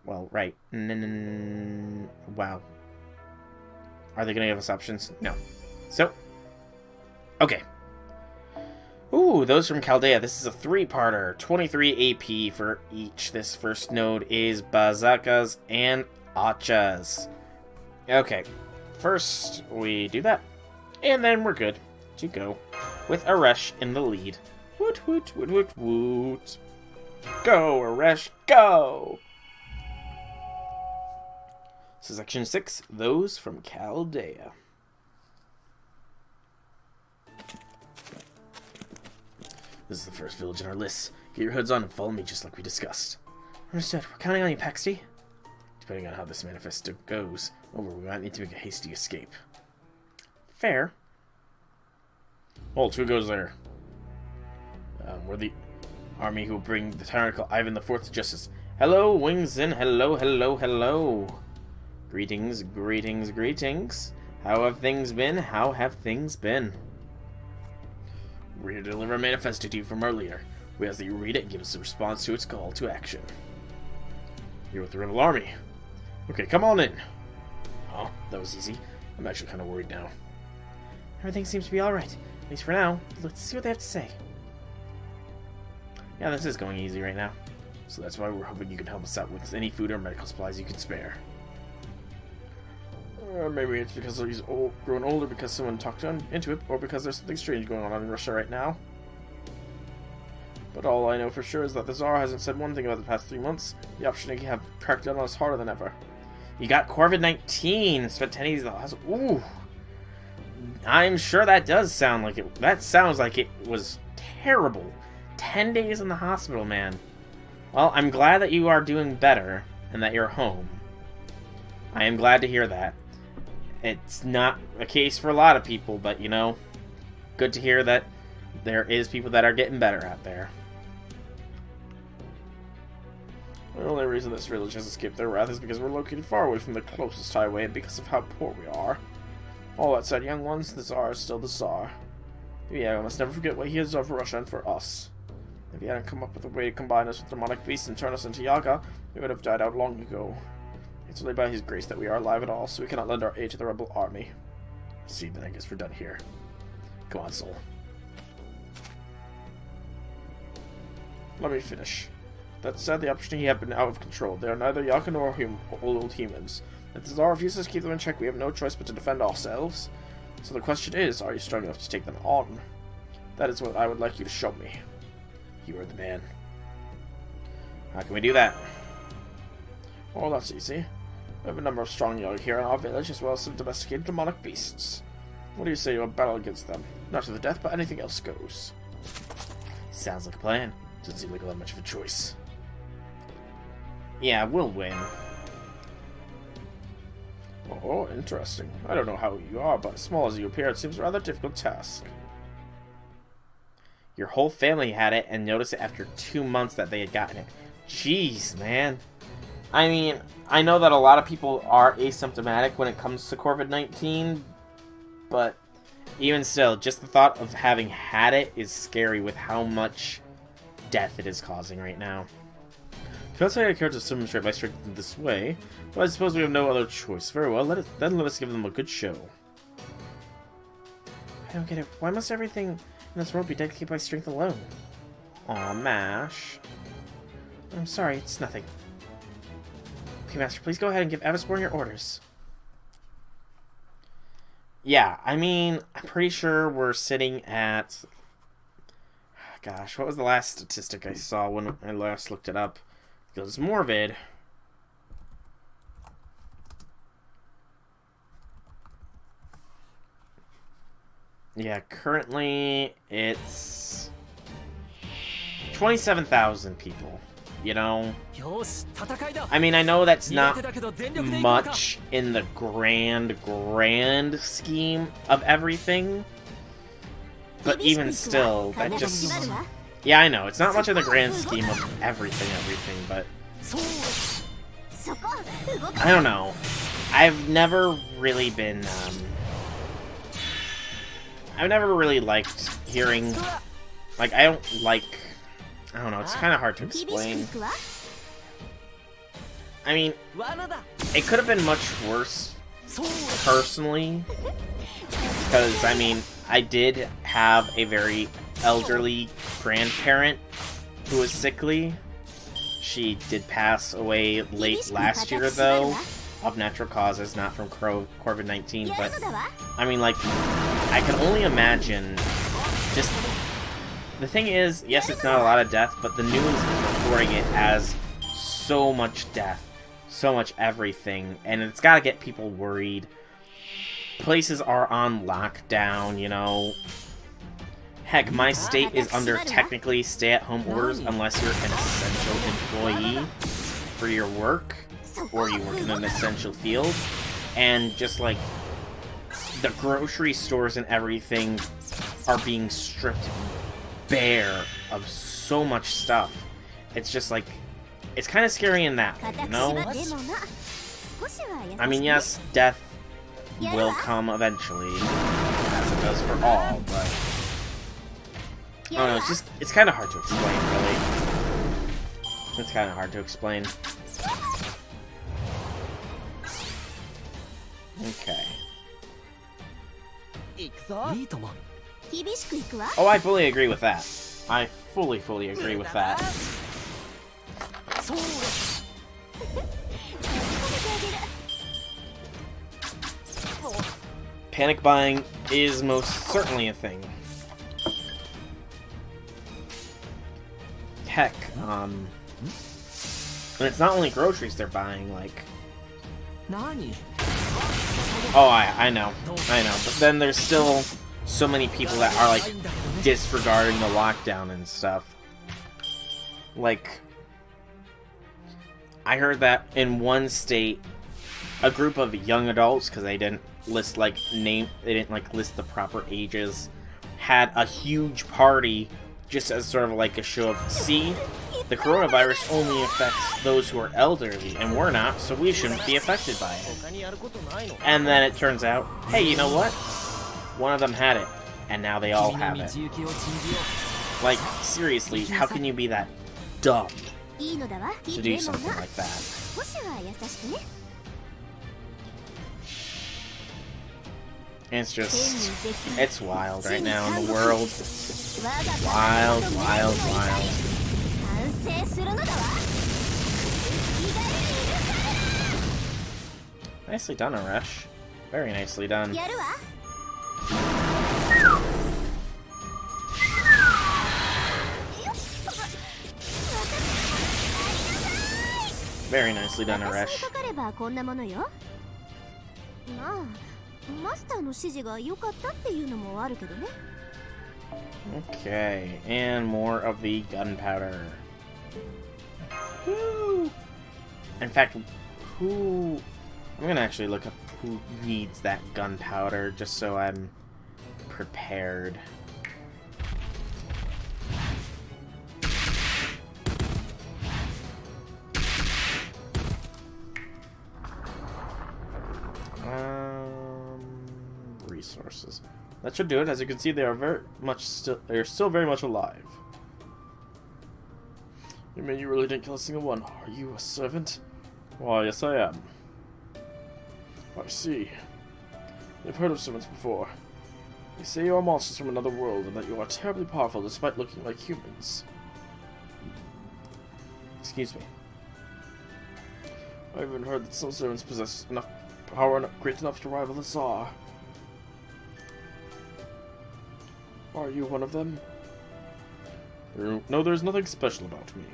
Well, right. Wow. Are they going to give us options? No. So, okay. Ooh, those from Chaldea. This is a three-parter. 23 AP for each. This first node is Bazookas and Achas. Okay. First, we do that. And then we're good to go. With Aresh in the lead. Woot, woot, woot, woot, woot. Go, Aresh, go! Section 6, those from Chaldea. This is the first village in our list. Get your hoods on and follow me just like we discussed. Understood. We're counting on you, Paxty. Depending on how this manifesto goes, we might need to make a hasty escape. Fair. Holt, who goes there? We're the army who will bring the tyrannical Ivan IV to justice. Hello, Wings In. Hello, hello, hello. Greetings, greetings, greetings. How have things been? How have things been? We're here to deliver a manifesto to you from our leader. We ask that you read it and give us a response to its call to action. You're with the rebel army. Okay, come on in. Oh, that was easy. I'm actually kind of worried now. Everything seems to be alright. At least for now. Let's see what they have to say. Yeah, this is going easy right now. So that's why we're hoping you can help us out with any food or medical supplies you can spare. Maybe it's because he's grown older because someone talked into it, or because there's something strange going on in Russia right now. But all I know for sure is that the Tsar hasn't said one thing about the past 3 months. The option to have cracked down on us harder than ever. You got COVID-19. Spent 10 days in the hospital. Ooh. I'm sure that does sound like it. That sounds like it was terrible. 10 days in the hospital, man. Well, I'm glad that you are doing better and that you're home. I am glad to hear that. It's not a case for a lot of people, but, you know, good to hear that there is people that are getting better out there. The only reason this village has escaped their wrath is because we're located far away from the closest highway and because of how poor we are. All that said, young ones, the Tsar is still the Tsar. Yeah, we must never forget what he has done for Russia and for us. If he hadn't come up with a way to combine us with demonic beasts and turn us into Yaga, we would have died out long ago. It's only by his grace that we are alive at all, so we cannot lend our aid to the rebel army. See, then I guess we're done here. Come on, soul. Let me finish. That said, the opportunity have been out of control. They are neither Yaga nor old humans. If the Tsar refuses to keep them in check, we have no choice but to defend ourselves. So the question is, are you strong enough to take them on? That is what I would like you to show me. You are the man. How can we do that? Oh, that's easy. We have a number of strong Yaga here in our village, as well as some domesticated demonic beasts. What do you say to a battle against them? Not to the death, but anything else goes. Sounds like a plan. Doesn't seem like all that much of a choice. Yeah, we'll win. Oh, interesting. I don't know how you are, but as small as you appear, it seems a rather difficult task. Your whole family had it, and noticed it after 2 months that they had gotten it. Jeez, man. I mean, I know that a lot of people are asymptomatic when it comes to COVID-19, but even still, just the thought of having had it is scary with how much death it is causing right now. Can't say I care to demonstrate my strength in this way, but I suppose we have no other choice. Very well, let us give them a good show. I don't get it. Why must everything in this world be dedicated by strength alone? Aw, Mash. I'm sorry, it's nothing. Okay, Master, please go ahead and give Avasborn your orders. Yeah, I mean, I'm pretty sure we're sitting at... Gosh, what was the last statistic I saw when I last looked it up? It was Morbid. Yeah, currently it's 27,000 people. You know, I mean, I know that's not much in the grand scheme of everything, but even still, that just... Yeah, I know, it's not much in the grand scheme of everything, but... I don't know. I've never really been, I've never really liked hearing... Like, I don't like... I don't know, it's kind of hard to explain. I mean, it could have been much worse, personally. Because, I mean, I did have a very elderly grandparent who was sickly. She did pass away late last year, though, of natural causes, not from COVID-19. But, I mean, like, I can only imagine just... The thing is, yes, it's not a lot of death, but the news is reporting it as so much death, so much everything, and it's gotta get people worried. Places are on lockdown, you know. Heck, my state is under technically stay-at-home orders unless you're an essential employee for your work, or you work in an essential field. And just like, the grocery stores and everything are being stripped bare of so much stuff. It's just like, it's kind of scary in that way, you know? I mean, yes, death will come eventually, as it does for all, but... I don't know, it's kind of hard to explain, really. It's kind of hard to explain. Okay. Oh, I fully agree with that. I fully agree with that. Panic buying is most certainly a thing. Heck, and it's not only groceries they're buying, like... Oh, I know, but then there's still so many people that are, like, disregarding the lockdown and stuff. Like, I heard that in one state, a group of young adults, because they didn't list, like, they didn't, like, list the proper ages, had a huge party just as sort of like a show of, see, the coronavirus only affects those who are elderly, and we're not, so we shouldn't be affected by it. And then it turns out, hey, you know what? One of them had it, and now they all have it. Like, seriously, how can you be that dumb to do something like that? It's just, it's wild right now in the world. Wild, wild, wild. Nicely done, Aresh. Very nicely done. Very nicely done, Aresh. Okay, and more of the gunpowder. Woo! In fact, I'm gonna actually look up who needs that gunpowder, just so I'm prepared. Resources. That should do it. As you can see, they are still very much alive. You mean you really didn't kill a single one? Are you a servant? Why, yes I am. I see. You've heard of servants before. They say you are monsters from another world and that you are terribly powerful despite looking like humans. Excuse me. I've even heard that some servants possess enough power great enough to rival the Tsar. Are you one of them? No, there's nothing special about me.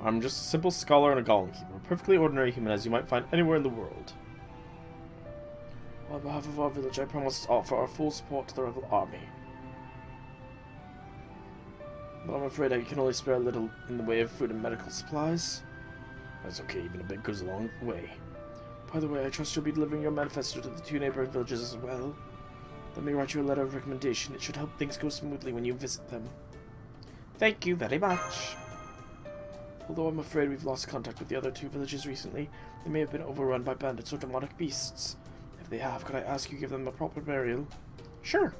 I'm just a simple scholar and a golem keeper, a perfectly ordinary human as you might find anywhere in the world. On behalf of our village, I promise to offer our full support to the rebel army. But I'm afraid I can only spare a little in the way of food and medical supplies. That's okay, even a bit goes a long way. By the way, I trust you'll be delivering your manifesto to the 2 neighboring villages as well. Let me write you a letter of recommendation. It should help things go smoothly when you visit them. Thank you very much. Although I'm afraid we've lost contact with the other 2 villages recently, they may have been overrun by bandits or demonic beasts. If they have, could I ask you give them a proper burial? Sure.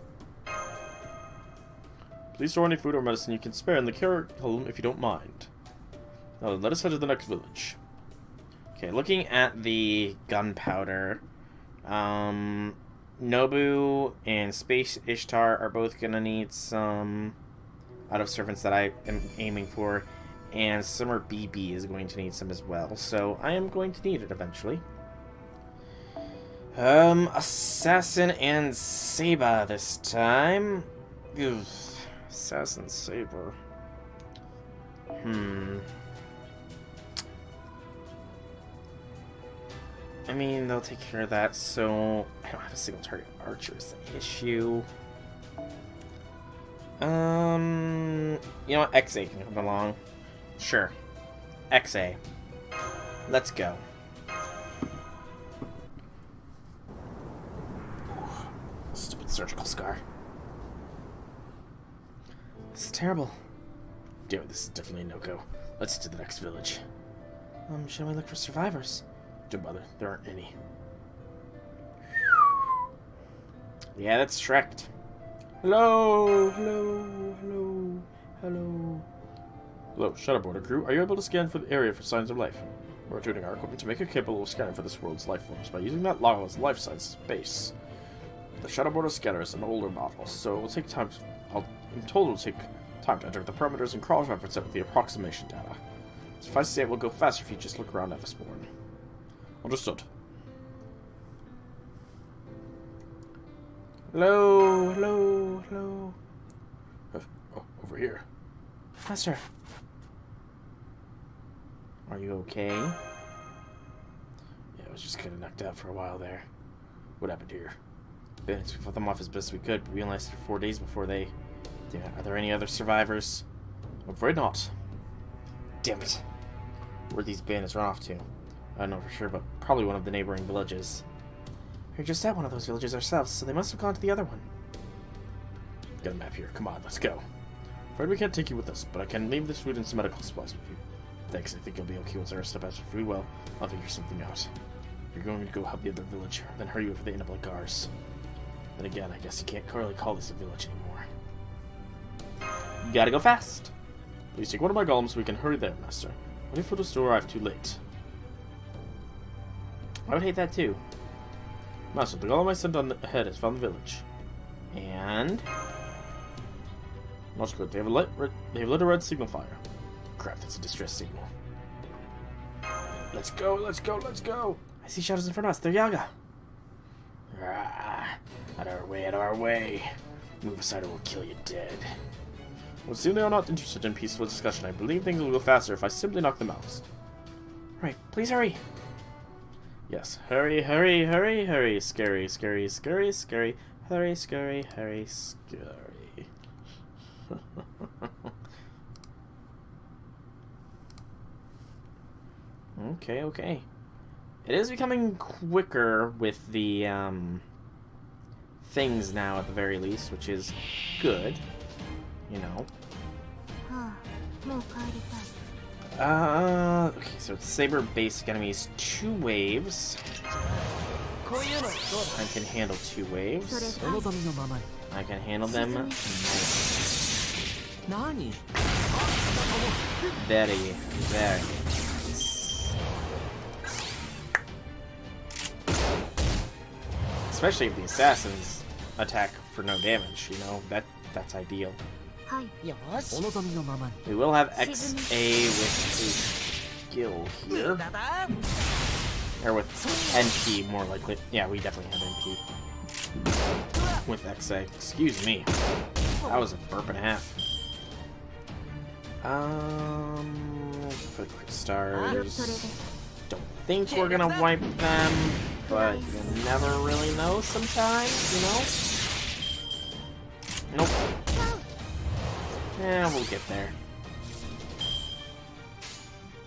Please store any food or medicine you can spare in the care home if you don't mind. let us head to the next village. Okay, looking at the gunpowder, Nobu and Space Ishtar are both gonna need some out of servants that I am aiming for, and Summer BB is going to need some as well, so I am going to need it eventually. Assassin and Saber this time. Ugh, Assassin Saber. I mean, they'll take care of that, so I don't have a single target archer is the issue. You know what? XA can come along. Sure. XA. Let's go. Stupid surgical scar. This is terrible. Damn it, this is definitely a no-go. Let's head to the next village. Shall we look for survivors? Don't bother, there aren't any. Yeah, that's Shrek. Hello, hello, hello, hello. Hello, Shadow Border crew. Are you able to scan for the area for signs of life? We're tuning our equipment to make it capable of scanning for this world's life forms by using that lava's life science base. The Shadow Border scanner is an older model, so it will take time. I'm told it will take time to enter the parameters and cross-reference it with the approximation data. Suffice to say, it will go faster if you just look around at this board. Understood. Hello, hello, hello. Oh, over here. Master. Are you okay? Yeah, I was just kind of knocked out for a while there. What happened here? Bandits, we fought them off as best we could, but we only lasted 4 days before they... Damn it, are there any other survivors? I'm afraid not. Damn it. Where'd these bandits run off to? I don't know for sure, but probably one of the neighboring villages. We're just at one of those villages ourselves, so they must have gone to the other one. Got a map here. Come on, let's go. Afraid we can't take you with us, but I can leave this food and some medical supplies with you. Thanks, I think you'll be okay once I rest up after food. Well, I'll figure something out. If you're going to go help the other village, then hurry before they end up like ours. Then again, I guess you can't really call this a village anymore. You gotta go fast. Please take one of my golems so we can hurry there, Master. What if it'll still arrive too late? I would hate that too. Master, the golem I sent on ahead has found the village. And... Not good. They have lit a red signal fire. Crap, that's a distress signal. Let's go, let's go, let's go! I see shadows in front of us. They're Yaga. Out of our way, out of our way. Move aside or we'll kill you dead. Well, seeing they are not interested in peaceful discussion, I believe things will go faster if I simply knock them out. Right, please hurry. Yes, hurry, hurry, hurry, hurry. Scary, scary, scary, scary. Hurry, scary, hurry, scary. Okay, okay. It is becoming quicker with the, things now at the very least, which is good. You know. Okay, so it's Saber basic enemies, 2 waves. I can handle 2 waves. I can handle them. Very, very nice. Especially if the assassins attack for no damage, you know, that's ideal. We will have XA with a skill here. Or with NP, more likely. Yeah, we definitely have NP. With XA. Excuse me. That was a burp and a half. For quick stars. Don't think we're gonna wipe them, but you never really know sometimes, you know? Nope. Yeah, we'll get there.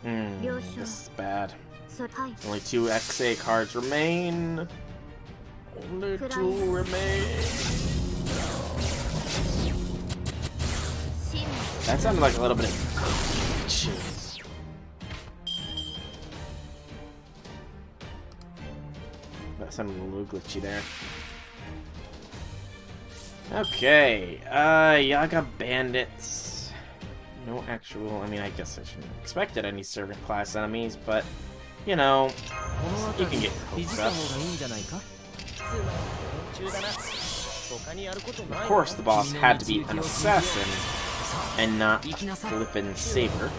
This is bad. Only 2 XA cards remain. Only 2 remain. That sounded like a little bit of glitches. That sounded a little glitchy there. Okay, Yaga bandits. No actual... I mean, I guess I shouldn't have expected any servant class enemies, but, you know, you can get your hopes up. Of course, the boss had to be an assassin and not a flippin' saber.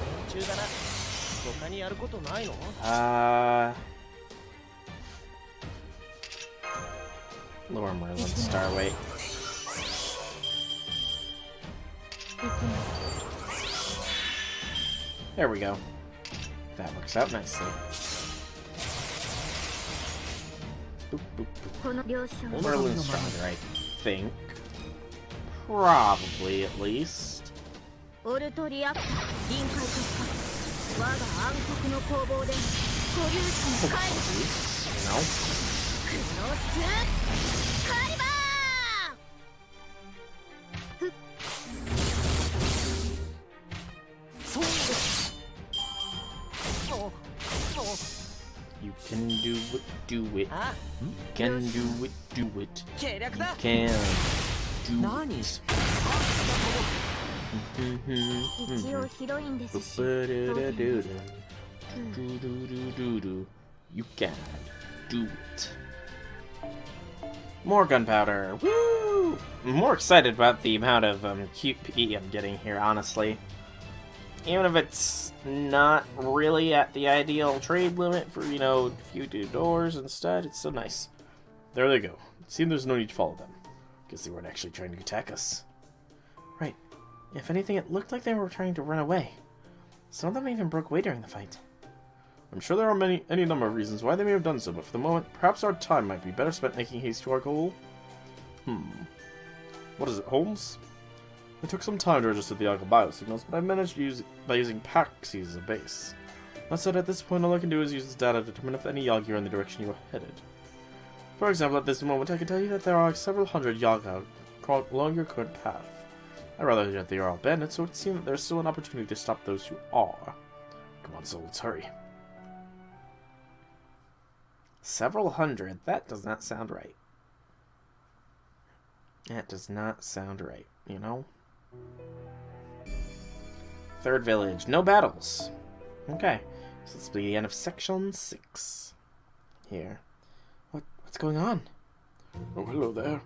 Lower Merlin Starweight. There we go. That works out nicely. Boop, boop, boop. Merlin's stronger, I think. Probably, at least. Hopefully, you know. You can do it, do it. You can do it, do it. You can do it. You can do it. More gunpowder. Woo! I'm more excited about the amount of QP I'm getting here, honestly. Even if it's not really at the ideal trade limit for, you know, a few doors instead, it's so nice. There they go. It seems there's no need to follow them. Guess they weren't actually trying to attack us. Right. If anything, it looked like they were trying to run away. Some of them even broke away during the fight. I'm sure there are any number of reasons why they may have done so, but for the moment, perhaps our time might be better spent making haste to our goal. What is it, Holmes? It took some time to register the Algal biosignals, but I managed to use it by using Paxies as a base. That said, at this point, all I can do is use this data to determine if any Yagi are in the direction you are headed. For example, at this moment, I can tell you that there are several hundred Yagi along your current path. I'd rather that they are all bandits, so it seems that there's still an opportunity to stop those who are. Come on, so let's hurry. Several hundred? That does not sound right. That does not sound right, you know? Third village. No battles. Okay. So this will be the end of section 6. Here. What's going on? Oh, hello there.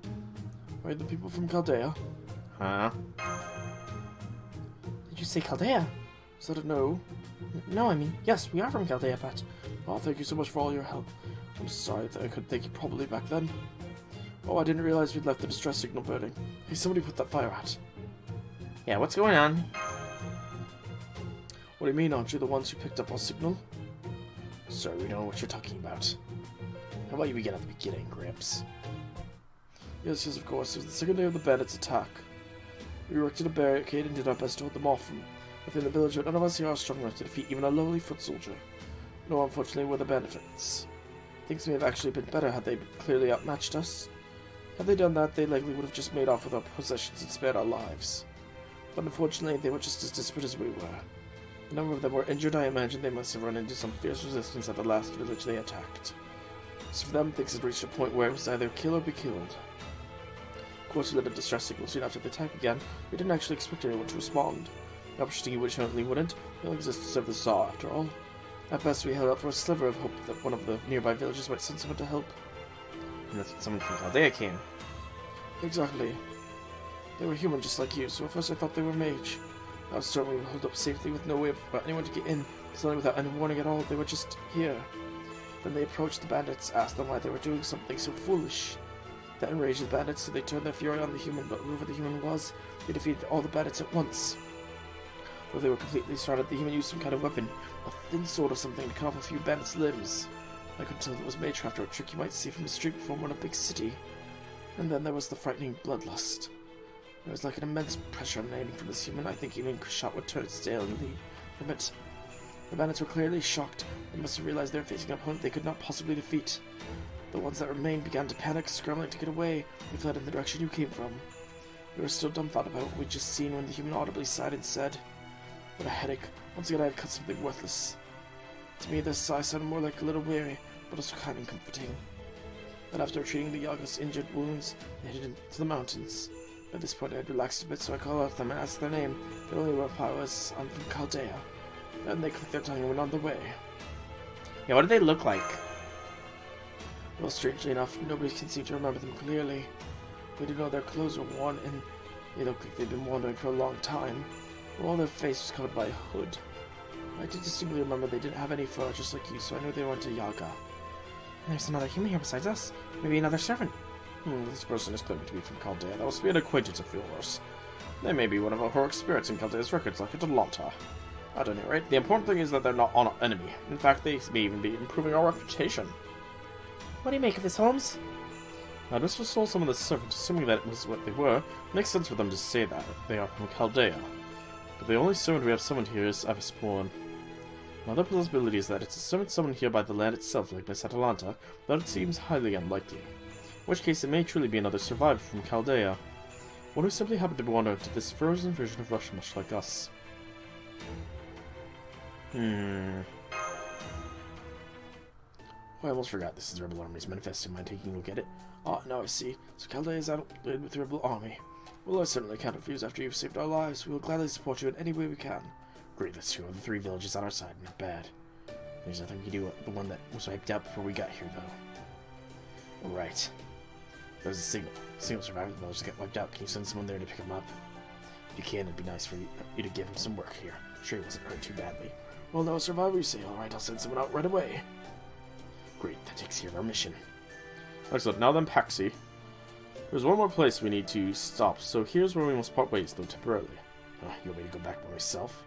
Are you the people from Chaldea? Huh? Did you say Chaldea? Is that a no? No, I mean, yes, we are from Chaldea, but... Oh, thank you so much for all your help. I'm sorry that I couldn't thank you properly back then. Oh, I didn't realize we'd left the distress signal burning. Hey, somebody put that fire out. Yeah, what's going on? What do you mean, aren't you the ones who picked up our signal? Sorry, we don't know what you're talking about. How about you begin at the beginning, Gramps? Yes, of course. It was the second day of the bandits' attack. We erected a barricade and did our best to hold them off from within the village, but none of us here are strong enough to defeat even a lowly foot soldier. No, unfortunately, we're the bandits. Things may have actually been better had they clearly outmatched us. Had they done that, they likely would have just made off with our possessions and spared our lives. But unfortunately, they were just as desperate as we were. A number of them were injured. I imagine they must have run into some fierce resistance at the last village they attacked. So for them, things had reached a point where it was either kill or be killed. Of course, we lit a distress signal soon after the attack began. We didn't actually expect anyone to respond. The opportunity which certainly wouldn't. We only exist to serve the Tsar, after all. At best, we held out for a sliver of hope that one of the nearby villages might send someone to help. And that's when someone from Chaldea came. Exactly. They were human just like you, so at first I thought they were mage. I was certain we would hold up safely with no way for anyone to get in. Suddenly, without any warning at all, they were just here. Then they approached the bandits, asked them why they were doing something so foolish. That enraged the bandits, so they turned their fury on the human, but whoever the human was, they defeated all the bandits at once. Though they were completely startled, the human used some kind of weapon, a thin sword or something, to cut off a few bandits' limbs. I couldn't tell if it was magecraft or a trick you might see from the street before one in a big city. And then there was the frightening bloodlust. There was like an immense pressure emanating from this human. I think even shot would turn stale and leave from it. The bandits were clearly shocked. They must have realized they were facing an opponent they could not possibly defeat. The ones that remained began to panic, scrambling to get away. They fled in the direction you came from. We were still dumbfounded about what we'd just seen when the human audibly sighed and said, "What a headache. Once again I have cut something worthless." To me, this sigh sounded more like a little weary, but also kind and comforting. Then after treating the Yaga's injured wounds, they headed into the mountains. At this point I had relaxed a bit, so I called out to them and asked their name. They only reply was, I'm from Chaldea. Then they clicked their tongue and went on their way. Yeah, what do they look like? Well, strangely enough, nobody can seem to remember them clearly. We didn't know their clothes were worn, and they looked like they'd been wandering for a long time. All their face was covered by a hood. I did distinctly remember they didn't have any fur, just like you, so I knew they went to Yaga. There's another human here besides us. Maybe another servant. This person is claiming to be from Chaldea. That must be an acquaintance of yours. They may be one of our heroic spirits in Chaldea's records, like Atalanta. At any rate, the important thing is that they're not our enemy. In fact, they may even be improving our reputation. What do you make of this, Holmes? Now, Mr. stole some of the servants, assuming that it was what they were. It makes sense for them to say that they are from Chaldea. But the only servant we have summoned here is Avispawn. Another possibility is that it's a servant summoned here by the land itself, like Miss Atalanta, but it seems highly unlikely. In which case, it may truly be another survivor from Chaldea. One who simply happened to wander into this frozen version of Russia, much like us. Oh, I almost forgot this is the Rebel Army's manifesto. Mind taking a look at it? Ah, now I see. So Chaldea is outlaid with the Rebel Army. Well, I certainly can't refuse after you've saved our lives. We will gladly support you in any way we can. Great, that's 2 of the 3 villages on our side. Not bad. There's nothing we can do with the one that was wiped out before we got here, though. Alright. There's a single survivor village that got wiped out. Can you send someone there to pick him up? If you can, it'd be nice for you to give him some work here. I'm sure he wasn't hurt too badly. Well, no survivor, you say. Alright, I'll send someone out right away. Great, that takes care of our mission. Excellent, now then, Paxi. There's one more place we need to stop, so here's where we must part ways, though temporarily. You want me to go back by myself?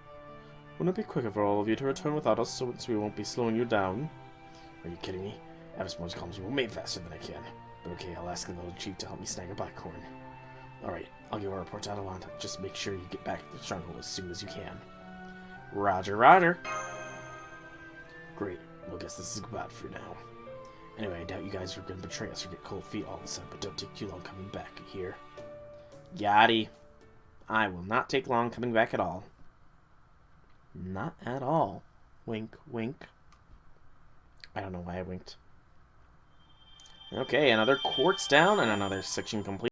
Wouldn't it be quicker for all of you to return without us, since we won't be slowing you down? Are you kidding me? Avispawn's comms will made faster than I can. But okay, I'll ask the little chief to help me snag a blackcorn. Alright, I'll give a report to Atalanta. Just make sure you get back to the stronghold as soon as you can. Roger, roger! Great. Well, I guess this is goodbye for now. Anyway, I doubt you guys are going to betray us or get cold feet all of a sudden, but don't take too long coming back, you hear? Yachty. I will not take long coming back at all. Not at all. Wink, wink. I don't know why I winked. Okay, another quartz down and another section complete.